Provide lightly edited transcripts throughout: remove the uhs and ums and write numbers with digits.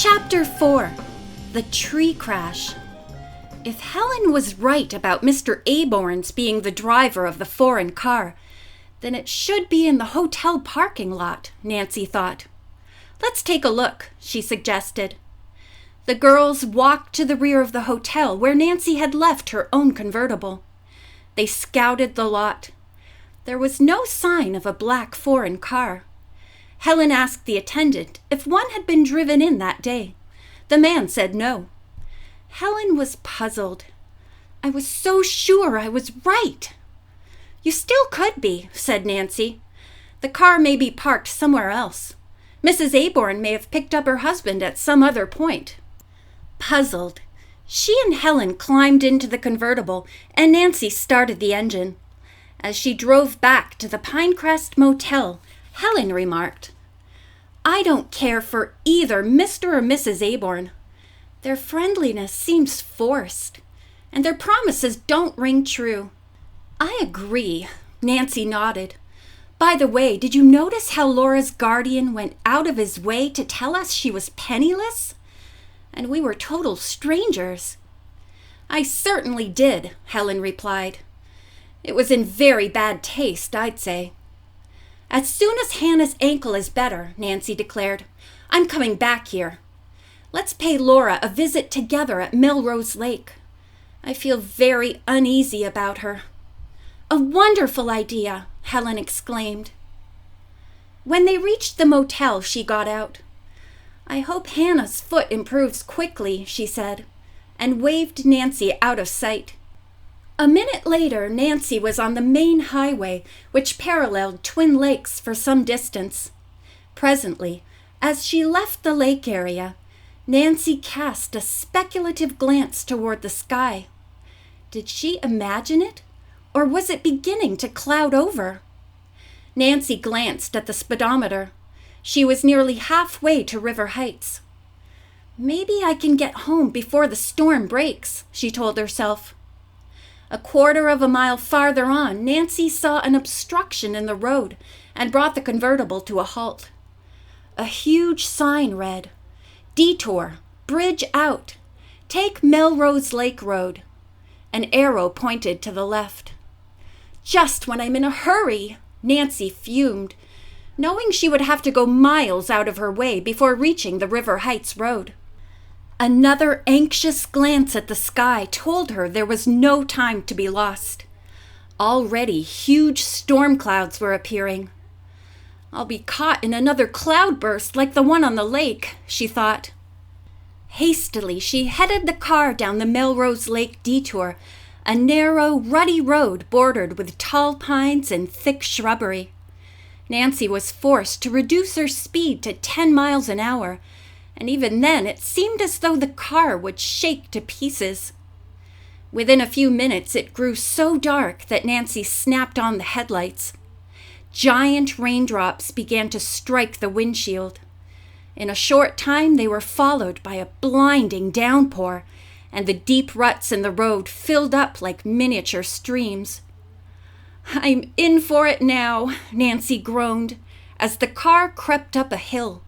Chapter 4. The Tree Crash. If Helen was right about Mr. Aborn's being the driver of the foreign car, then it should be in the hotel parking lot, Nancy thought. Let's take a look, she suggested. The girls walked to the rear of the hotel where Nancy had left her own convertible. They scouted the lot. There was no sign of a black foreign car. Helen asked the attendant if one had been driven in that day. The man said no. Helen was puzzled. I was so sure I was right. You still could be, said Nancy. The car may be parked somewhere else. Mrs. Aborn may have picked up her husband at some other point. Puzzled, she and Helen climbed into the convertible and Nancy started the engine. As she drove back to the Pinecrest Motel, Helen remarked, I don't care for either Mr. or Mrs. Aborn. Their friendliness seems forced, and their promises don't ring true. I agree, Nancy nodded. By the way, did you notice how Laura's guardian went out of his way to tell us she was penniless? And we were total strangers. I certainly did, Helen replied. It was in very bad taste, I'd say. As soon as Hannah's ankle is better, Nancy declared, I'm coming back here. Let's pay Laura a visit together at Melrose Lake. I feel very uneasy about her. A wonderful idea, Helen exclaimed. When they reached the motel, she got out. I hope Hannah's foot improves quickly, she said, and waved Nancy out of sight. A minute later, Nancy was on the main highway, which paralleled Twin Lakes for some distance. Presently, as she left the lake area, Nancy cast a speculative glance toward the sky. Did she imagine it, or was it beginning to cloud over? Nancy glanced at the speedometer. She was nearly halfway to River Heights. Maybe I can get home before the storm breaks, she told herself. A quarter of a mile farther on, Nancy saw an obstruction in the road and brought the convertible to a halt. A huge sign read, Detour, bridge out, take Melrose Lake Road. An arrow pointed to the left. Just when I'm in a hurry, Nancy fumed, knowing she would have to go miles out of her way before reaching the River Heights Road. Another anxious glance at the sky told her there was no time to be lost. Already huge storm clouds were appearing. I'll be caught in another cloudburst like the one on the lake, she thought. Hastily, she headed the car down the Melrose Lake detour, a narrow, rutty road bordered with tall pines and thick shrubbery. Nancy was forced to reduce her speed to 10 miles an hour, and even then it seemed as though the car would shake to pieces. Within a few minutes it grew so dark that Nancy snapped on the headlights. Giant raindrops began to strike the windshield. In a short time they were followed by a blinding downpour, and the deep ruts in the road filled up like miniature streams. I'm in for it now, Nancy groaned, as the car crept up a hill.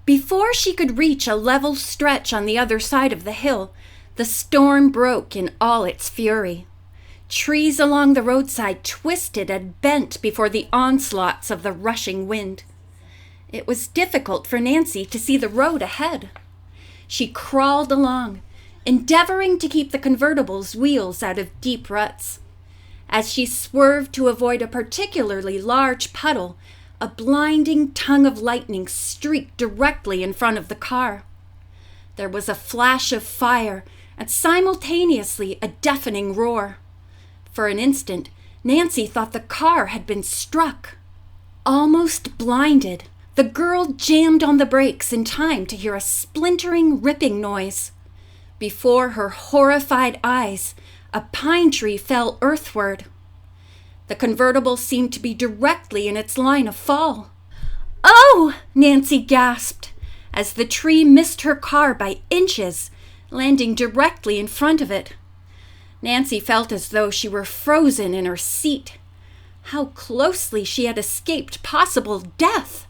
Before she could reach a level stretch on the other side of the hill, the storm broke in all its fury. Trees along the roadside twisted and bent before the onslaughts of the rushing wind. It was difficult for Nancy to see the road ahead. She crawled along, endeavoring to keep the convertible's wheels out of deep ruts. As she swerved to avoid a particularly large puddle, a blinding tongue of lightning streaked directly in front of the car. There was a flash of fire and simultaneously a deafening roar. For an instant, Nancy thought the car had been struck. Almost blinded, the girl jammed on the brakes in time to hear a splintering, ripping noise. Before her horrified eyes, a pine tree fell earthward. The convertible seemed to be directly in its line of fall. Oh! Nancy gasped, as the tree missed her car by inches, landing directly in front of it. Nancy felt as though she were frozen in her seat. How closely she had escaped possible death!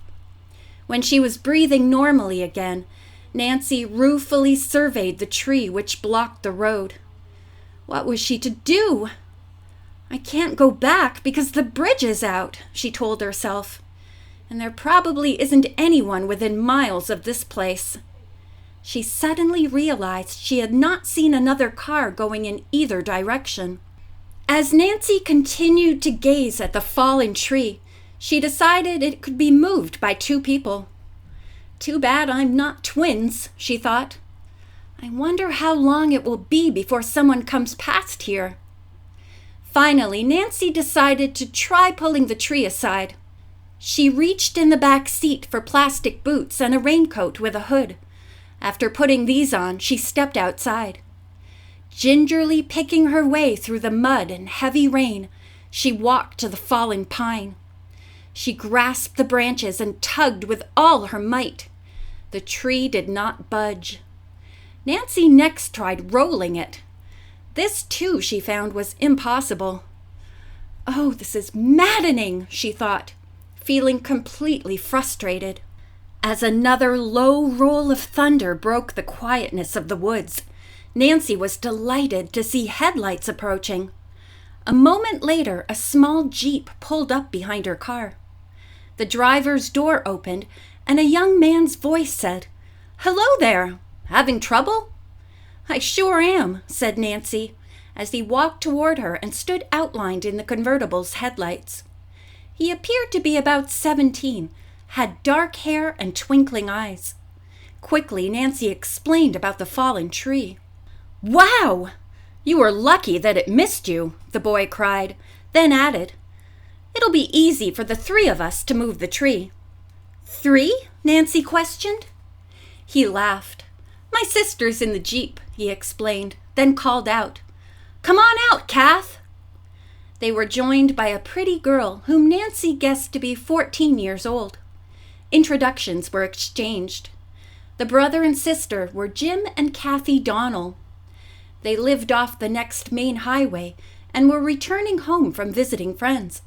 When she was breathing normally again, Nancy ruefully surveyed the tree which blocked the road. What was she to do? I can't go back because the bridge is out, she told herself. And there probably isn't anyone within miles of this place. She suddenly realized she had not seen another car going in either direction. As Nancy continued to gaze at the fallen tree, she decided it could be moved by 2 people. Too bad I'm not twins, she thought. I wonder how long it will be before someone comes past here. Finally, Nancy decided to try pulling the tree aside. She reached in the back seat for plastic boots and a raincoat with a hood. After putting these on, she stepped outside. Gingerly picking her way through the mud and heavy rain, she walked to the fallen pine. She grasped the branches and tugged with all her might. The tree did not budge. Nancy next tried rolling it. This, too, she found was impossible. Oh, this is maddening, she thought, feeling completely frustrated. As another low roll of thunder broke the quietness of the woods, Nancy was delighted to see headlights approaching. A moment later, a small Jeep pulled up behind her car. The driver's door opened, and a young man's voice said, "Hello there! Having trouble?" "I sure am," said Nancy, as he walked toward her and stood outlined in the convertible's headlights. He appeared to be about 17, had dark hair and twinkling eyes. Quickly, Nancy explained about the fallen tree. "Wow! You were lucky that it missed you," the boy cried, then added, "It'll be easy for the 3 of us to move the tree." "3?" Nancy questioned. He laughed. "My sister's in the Jeep," he explained, then called out, "Come on out, Kath!" They were joined by a pretty girl whom Nancy guessed to be 14 years old. Introductions were exchanged. The brother and sister were Jim and Kathy Donnell. They lived off the next main highway and were returning home from visiting friends.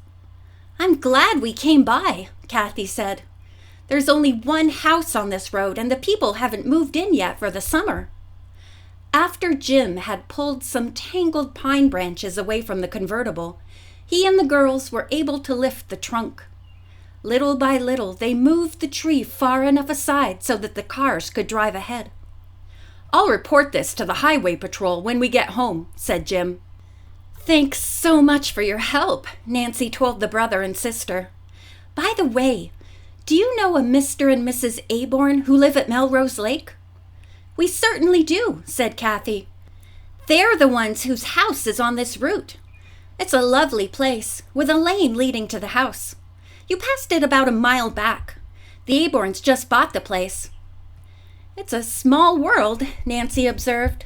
"I'm glad we came by," Kathy said. "There's only one house on this road and the people haven't moved in yet for the summer." After Jim had pulled some tangled pine branches away from the convertible, he and the girls were able to lift the trunk. Little by little, they moved the tree far enough aside so that the cars could drive ahead. "I'll report this to the highway patrol when we get home," said Jim. "Thanks so much for your help," Nancy told the brother and sister. "By the way, do you know a Mr. and Mrs. Aborn who live at Melrose Lake?" "We certainly do," said Kathy. "They're the ones whose house is on this route. It's a lovely place, with a lane leading to the house. You passed it about a mile back. The Aborns just bought the place." "It's a small world," Nancy observed.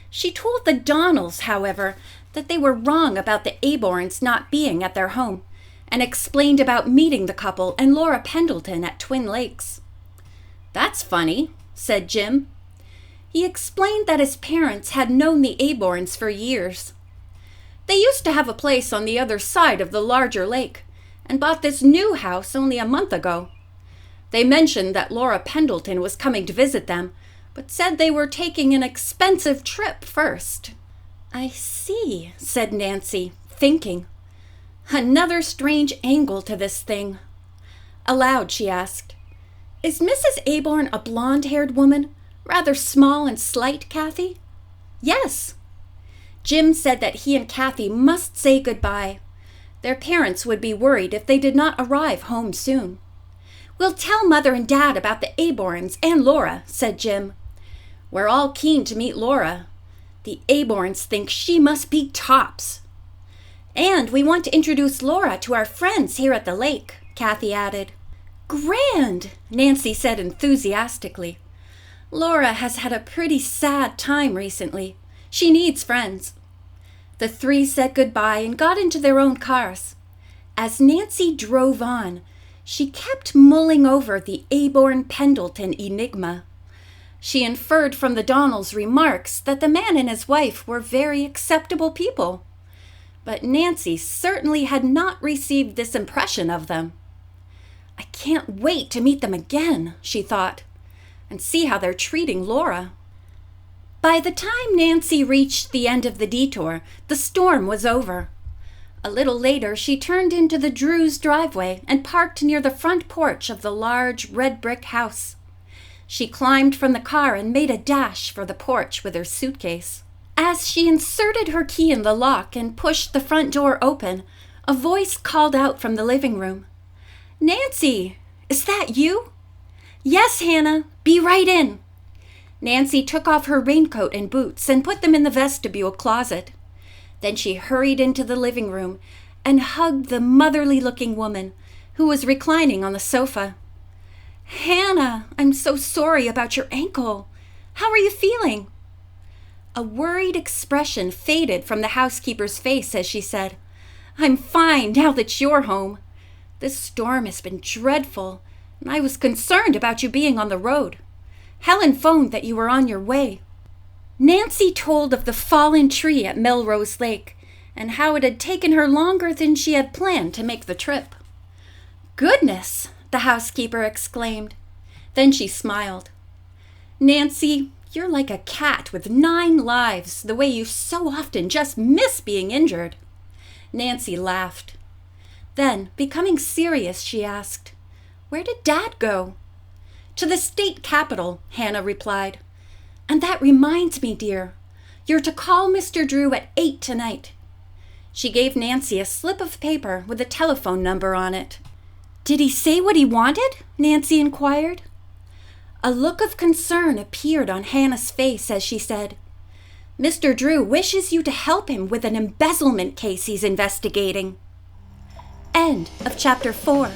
She told the Donnells, however, that they were wrong about the Aborns not being at their home, and explained about meeting the couple and Laura Pendleton at Twin Lakes. "That's funny," said Jim. He explained that his parents had known the Aborns for years. They used to have a place on the other side of the larger lake, and bought this new house only a month ago. They mentioned that Laura Pendleton was coming to visit them, but said they were taking an expensive trip first. "I see," said Nancy, thinking. Another strange angle to this thing. Aloud, she asked, "Is Mrs. Aborn a blonde-haired woman, rather small and slight, Kathy?" "Yes." Jim said that he and Kathy must say goodbye. Their parents would be worried if they did not arrive home soon. "We'll tell Mother and Dad about the Aborns and Laura," said Jim. "We're all keen to meet Laura. The Aborns think she must be tops." "And we want to introduce Laura to our friends here at the lake," Kathy added. "Grand!" Nancy said enthusiastically. "Laura has had a pretty sad time recently. She needs friends." The 3 said goodbye and got into their own cars. As Nancy drove on, she kept mulling over the Aborn-Pendleton enigma. She inferred from the Donnells' remarks that the man and his wife were very acceptable people. But Nancy certainly had not received this impression of them. "I can't wait to meet them again," she thought. and see how they're treating Laura. By the time Nancy reached the end of the detour, the storm was over. A little later, she turned into the Drews' driveway and parked near the front porch of the large red brick house. She climbed from the car and made a dash for the porch with her suitcase. As she inserted her key in the lock and pushed the front door open, a voice called out from the living room. "Nancy, is that you?" "Yes, Hannah. Be right in." Nancy took off her raincoat and boots and put them in the vestibule closet. Then she hurried into the living room and hugged the motherly-looking woman who was reclining on the sofa. "Hannah, I'm so sorry about your ankle. How are you feeling?" A worried expression faded from the housekeeper's face as she said, "I'm fine now that you're home. This storm has been dreadful, and I was concerned about you being on the road. Helen phoned that you were on your way." Nancy told of the fallen tree at Melrose Lake and how it had taken her longer than she had planned to make the trip. "Goodness!" the housekeeper exclaimed. Then she smiled. "Nancy, you're like a cat with 9 lives, the way you so often just miss being injured." Nancy laughed. Then, becoming serious, she asked, "Where did Dad go?" "To the state capitol," Hannah replied. "And that reminds me, dear, you're to call Mr. Drew at 8 tonight." She gave Nancy a slip of paper with a telephone number on it. "Did he say what he wanted?" Nancy inquired. A look of concern appeared on Hannah's face as she said, "Mr. Drew wishes you to help him with an embezzlement case he's investigating." End of chapter 4.